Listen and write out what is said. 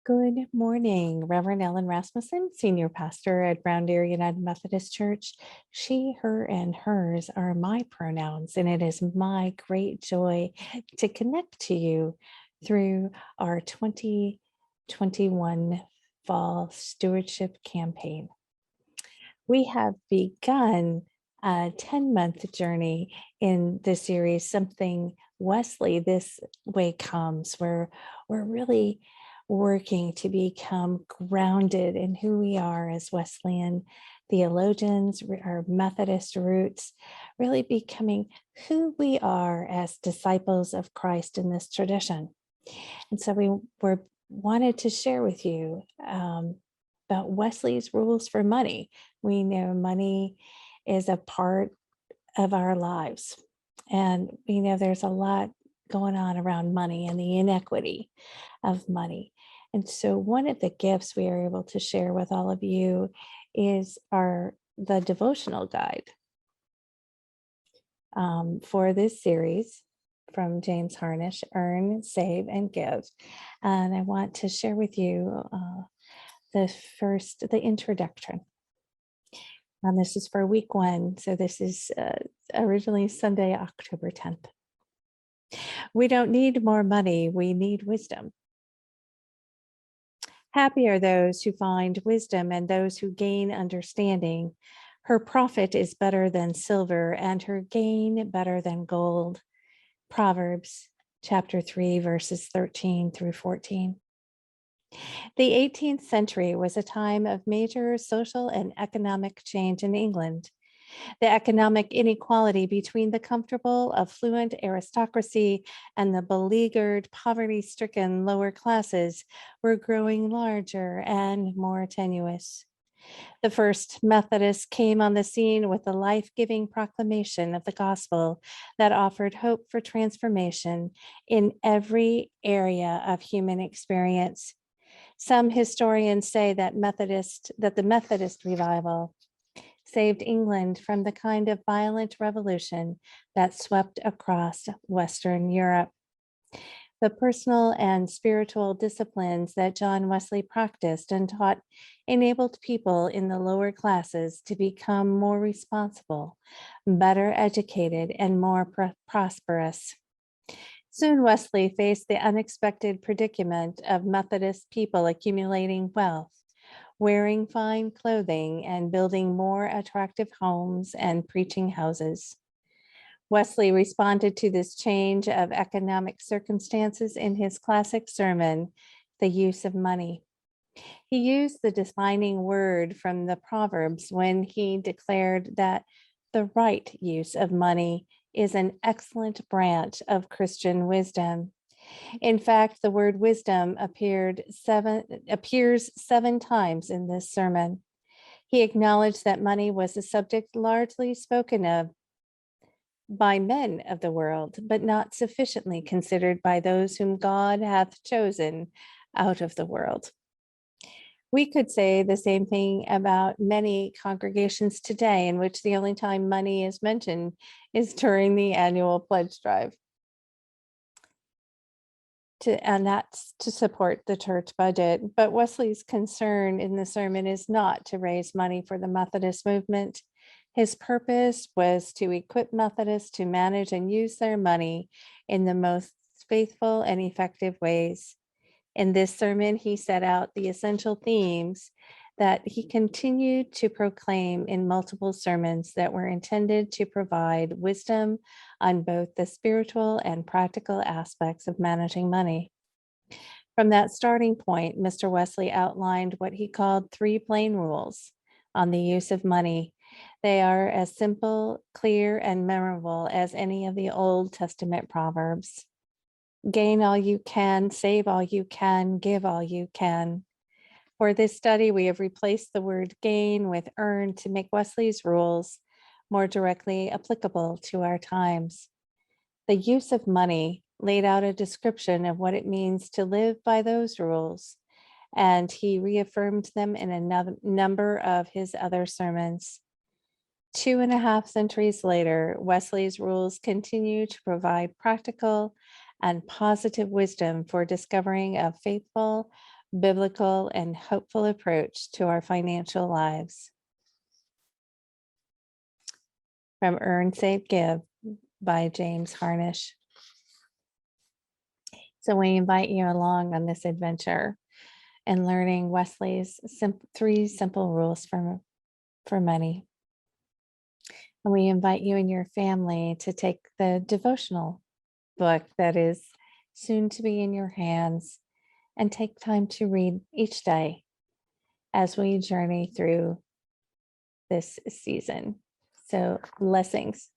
Good morning, Reverend Ellen Rasmussen, Senior Pastor at Brown Deer United Methodist Church. She, her, and hers are my pronouns, and it is my great joy to connect to you through our 2021 Fall Stewardship Campaign. We have begun a 10-month journey in the series, Something Wesley This Way Comes, where we're really working to become grounded in who we are as Wesleyan theologians, our Methodist roots, really becoming who we are as disciples of Christ in this tradition. And so we wanted to share with you about Wesley's rules for money. We know money is a part of our lives, and we know there's a lot going on around money and the inequity of money. And so one of the gifts we are able to share with all of you is the devotional guide for this series from James Harnish, Earn, Save, and Give. And I want to share with you the introduction. And this is for week 1. So this is originally Sunday, October 10th. We don't need more money. We need wisdom. Happy are those who find wisdom and those who gain understanding. Her profit is better than silver and her gain better than gold. Proverbs chapter 3, verses 13 through 14. The 18th century was a time of major social and economic change in England. The economic inequality between the comfortable, affluent aristocracy and the beleaguered, poverty-stricken lower classes were growing larger and more tenuous. The first Methodists came on the scene with the life-giving proclamation of the gospel that offered hope for transformation in every area of human experience. Some historians say that the Methodist revival saved England from the kind of violent revolution that swept across Western Europe. The personal and spiritual disciplines that John Wesley practiced and taught enabled people in the lower classes to become more responsible, better educated, and more prosperous. Soon Wesley faced the unexpected predicament of Methodist people accumulating wealth, wearing fine clothing, and building more attractive homes and preaching houses. Wesley responded to this change of economic circumstances in his classic sermon, The Use of Money. He used the defining word from the Proverbs when he declared that the right use of money is an excellent branch of Christian wisdom. In fact, the word wisdom appears 7 times in this sermon. He acknowledged that money was a subject largely spoken of by men of the world, but not sufficiently considered by those whom God hath chosen out of the world. We could say the same thing about many congregations today, in which the only time money is mentioned is during the annual pledge drive. And that's to support the church budget. But Wesley's concern in the sermon is not to raise money for the Methodist movement. His purpose was to equip Methodists to manage and use their money in the most faithful and effective ways. In this sermon, he set out the essential themes that he continued to proclaim in multiple sermons that were intended to provide wisdom on both the spiritual and practical aspects of managing money. From that starting point, Mr. Wesley outlined what he called 3 plain rules on the use of money. They are as simple, clear, and memorable as any of the Old Testament proverbs. Gain all you can, save all you can, give all you can. For this study, we have replaced the word gain with earn to make Wesley's rules more directly applicable to our times. The use of money laid out a description of what it means to live by those rules, and he reaffirmed them in a number of his other sermons. 2.5 centuries later, Wesley's rules continue to provide practical and positive wisdom for discovering a faithful, biblical, and hopeful approach to our financial lives. From Earn, Save, Give by James Harnish. So we invite you along on this adventure and learning Wesley's 3 simple rules for money. And we invite you and your family to take the devotional book that is soon to be in your hands and take time to read each day as we journey through this season. So blessings.